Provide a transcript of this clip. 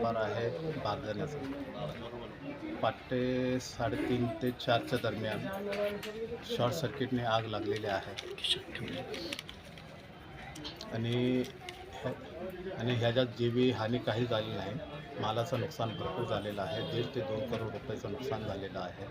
Number आहे बारजाण्याचा. पहाटे 3:30 ते 4च्या दरम्यान शॉर्ट सर्किटने आग लागलेली आहे. आणि आणि ह्याच्यात जीवी हानी काही झाली नाही. मालाचं नुकसान भरपूर झालेलं आहे. 1.5 ते 2 करोड रुपयाचं नुकसान झालेलं आहे.